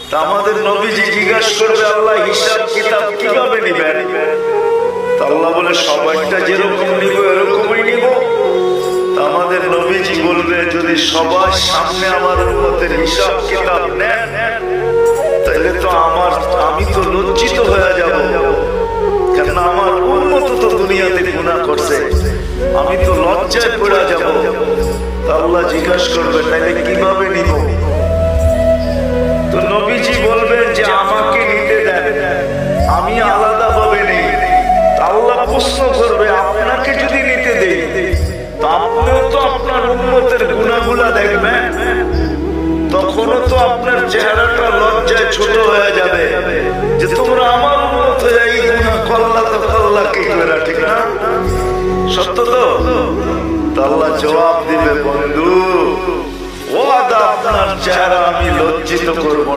তা আমাদের নবীজি জিজ্ঞাসা করবে আল্লাহ হিসাব কিতাব কিভাবে নিবেন? তা আল্লাহ বলে সবাইটা যেরকম নিব এরকমই নিব। তা আমাদের নবীজি বলবে যদি সবার সামনে আমার উম্মতের হিসাব কিতাব নেন তাহলে তো আমি তো লজ্জিত হয়ে যাব, কেন আমার উম্মত তো দুনিয়াতে গুনাহ করছে, আমি তো লজ্জায় পড়ে যাব। তা আল্লাহ জিজ্ঞাসা করবে তাহলে কিভাবে নিব? তো নবীজি বলবেন যে আমাকে নিতে দেন, আমি আলাদা ভাবে নেই। আল্লাহ প্রশ্ন করবে আপনাকে যদি নিতে দেই তো আপনিও তো আপনার উম্মতের গুনাহগুলা দেখবেন, তখনও তো আপনার চেহারাটা লজ্জায় ছোট হয়ে যাবে যে তোমরা আমার উম্মত হয়ে এই গুনাহ করলা, তো করলা কি করে, ঠিক না? সত্য তো? আল্লাহ জবাব দিবে বন্ধু ওয়াদা আপনার চেহারা আমি লজ্জিত করব।